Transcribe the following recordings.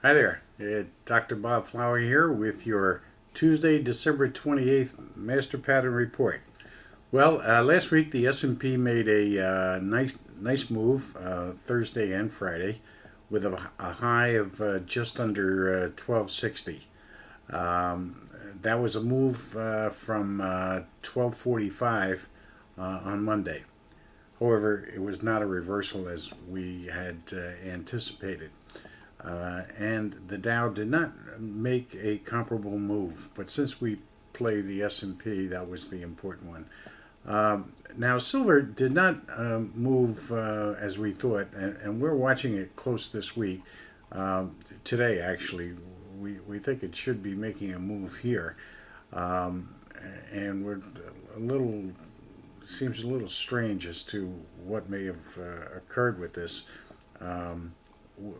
Hi there, Dr. Bob Flower here with your Tuesday, December 28th Master Pattern Report. Well, last week the S&P made a nice move Thursday and Friday with a high of just under 1260. That was a move from 1245 on Monday. However, it was not a reversal as we had anticipated. And the Dow did not make a comparable move. But since we play the S&P, that was the important one. Now, silver did not move as we thought, and we're watching it close this week. Today, actually, we think it should be making a move here, um, and we're a little seems a little strange as to what may have occurred with this. Um,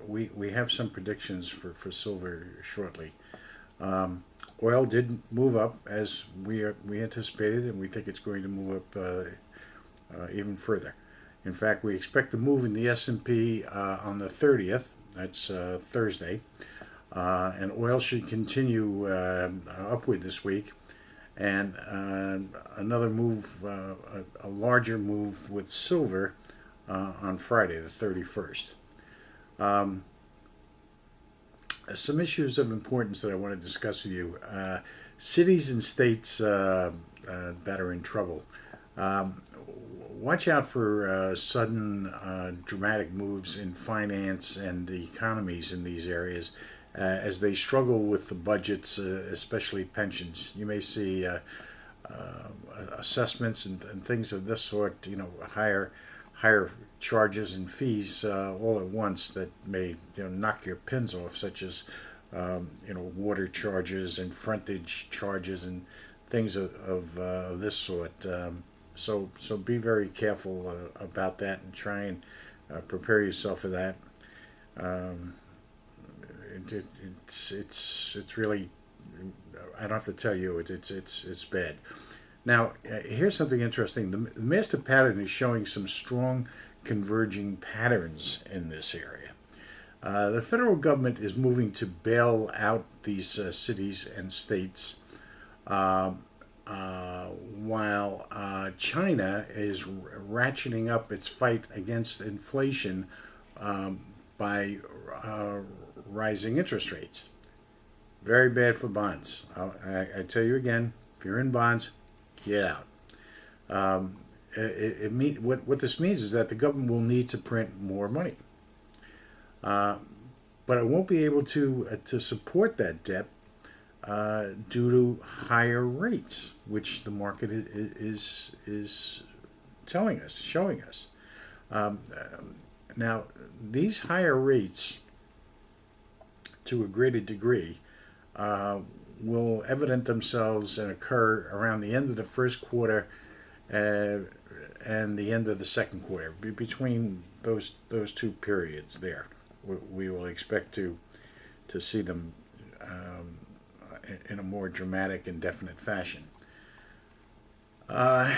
we have some predictions for silver shortly. Um, Oil did move up as we anticipated, and we think it's going to move up even further. In fact, we expect a move in the S&P on the 30th. That's Thursday, and oil should continue upward this week. And another move, a larger move with silver on Friday, the 31st. Um, some issues of importance that I want to discuss with you. Cities and states that are in trouble. Um, Watch out for sudden dramatic moves in finance and the economies in these areas as they struggle with the budgets, especially pensions. You may see assessments and things of this sort, higher charges and fees all at once that may knock your pins off, such as water charges and frontage charges and things of this sort. So be very careful about that and try and prepare yourself for that. Um, it's really, I don't have to tell you, it's bad. Now, here's something interesting. The master pattern is showing some strong converging patterns in this area. The federal government is moving to bail out these cities and states, uh, while China is ratcheting up its fight against inflation um, by rising interest rates. Very bad for bonds. I tell you again, if you're in bonds, get out. Um, what this means is that the government will need to print more money, uh, but it won't be able to support that debt due to higher rates, which the market is telling us, showing us. Um, Now, these higher rates, to a greater degree, uh, will evident themselves and occur around the end of the first quarter uh, and the end of the second quarter. Between those two periods, there, we will expect to see them um, in a more dramatic and definite fashion. Uh,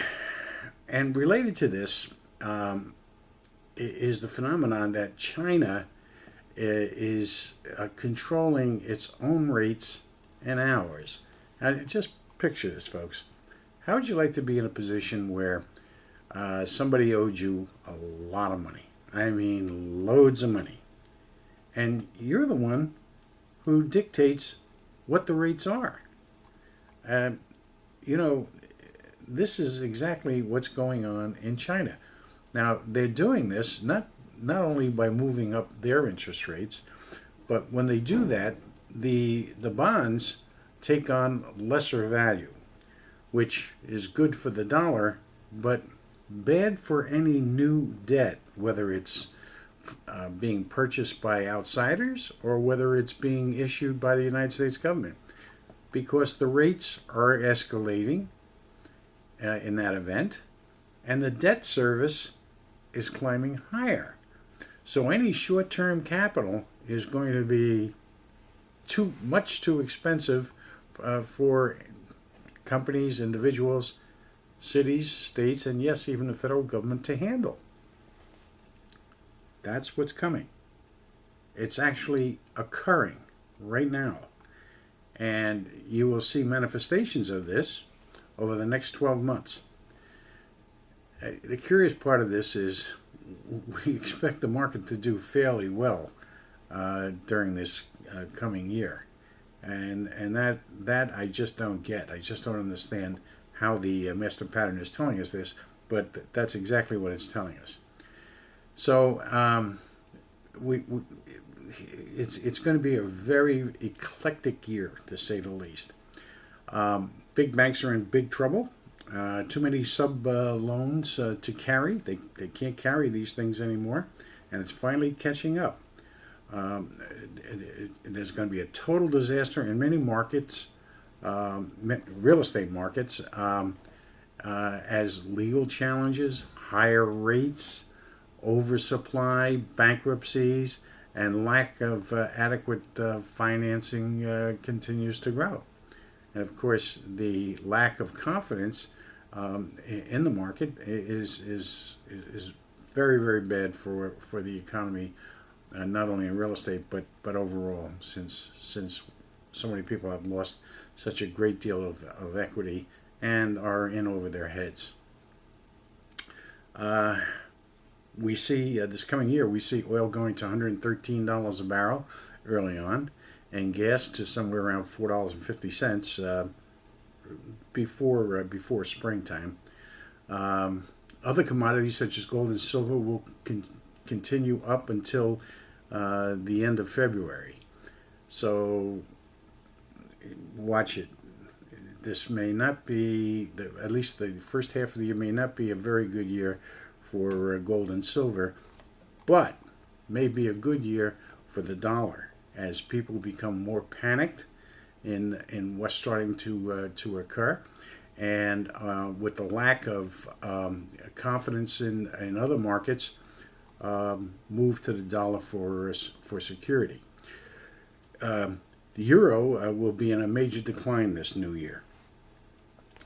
and related to this is the phenomenon that China is controlling its own rates and ours. Now, just picture this, folks. How would you like to be in a position where somebody owed you a lot of money? I mean, loads of money. And you're the one who dictates what the rates are. Uh, you know, this is exactly what's going on in China. Now, they're doing this not only by moving up their interest rates, but when they do that, the bonds take on lesser value, which is good for the dollar, but bad for any new debt, whether it's being purchased by outsiders or whether it's being issued by the United States government, because the rates are escalating in that event, and the debt service is climbing higher. So any short-term capital is going to be too expensive for companies, individuals, cities, states, and yes, even the federal government to handle. That's what's coming. It's actually occurring right now. And you will see manifestations of this over the next 12 months. The curious part of this is we expect the market to do fairly well during this coming year. And that I just don't get. I just don't understand how the master pattern is telling us this, but that's exactly what it's telling us. So we it's going to be a very eclectic year, to say the least. Big banks are in big trouble. Too many sub loans to carry. They can't carry these things anymore, and it's finally catching up. There's going to be a total disaster in many markets, real estate markets, as legal challenges, higher rates, oversupply, bankruptcies, and lack of adequate financing continues to grow. And of course, the lack of confidence in the market is very, very bad for the economy, not only in real estate but overall, since so many people have lost such a great deal of equity and are in over their heads. We see this coming year, we see oil going to $113 a barrel early on, and gas to somewhere around $4.50 before springtime. Other commodities such as gold and silver will continue up until the end of February. So watch it. This may not be, at least the first half of the year may not be a very good year for gold and silver, but may be a good year for the dollar as people become more panicked in what's starting to occur, and with the lack of confidence in other markets, move to the dollar for security. The euro will be in a major decline this new year.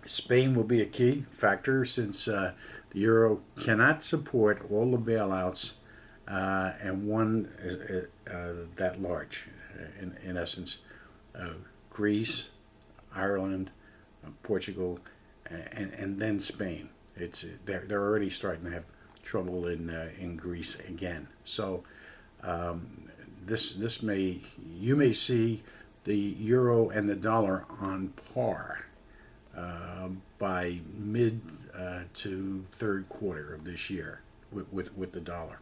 Spain will be a key factor since the euro cannot support all the bailouts and one that large. In essence, Greece, Ireland, Portugal, and then Spain. They're already starting to have trouble in Greece again. So you may see the euro and the dollar on par by mid to third quarter of this year with the dollar.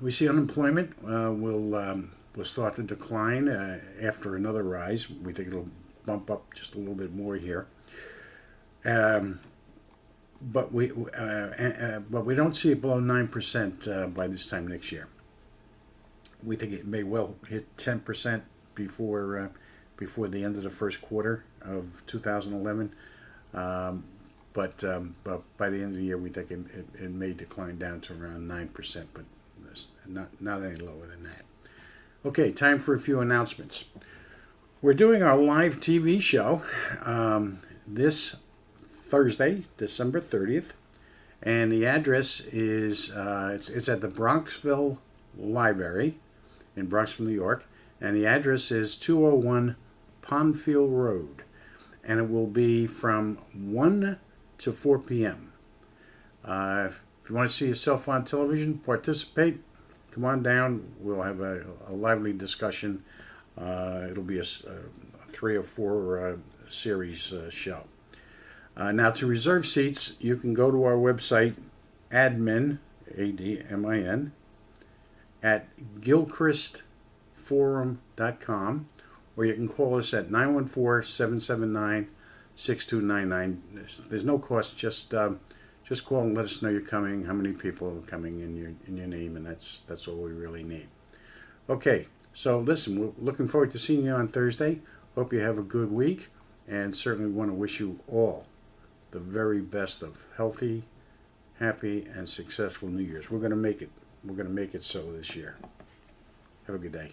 We see unemployment will start to decline after another rise. We think it'll bump up just a little bit more here. But we don't see it below 9% by this time next year. We think it may well hit 10% before the end of the first quarter of 2011. But by the end of the year, we think it may decline down to around 9%, but not any lower than that. Okay, time for a few announcements. We're doing our live TV show this Thursday, December 30th, and the address is it's at the Bronxville Library in Bronxville, New York, and the address is 201 Pondfield Road, and it will be from 1 to 4 p.m. If you want to see yourself on television, participate. Come on down. We'll have a lively discussion. It'll be a 3 or 4 series show. Now, to reserve seats, you can go to our website, admin, ADMIN, at gilchristforum.com, or you can call us at 914-779-6299. There's no cost. Just call and let us know you're coming, how many people are coming in your name, and that's all we really need. Okay, so listen, we're looking forward to seeing you on Thursday. Hope you have a good week, and certainly want to wish you all the very best of healthy, happy, and successful New Year's. We're going to make it. We're going to make it so this year. Have a good day.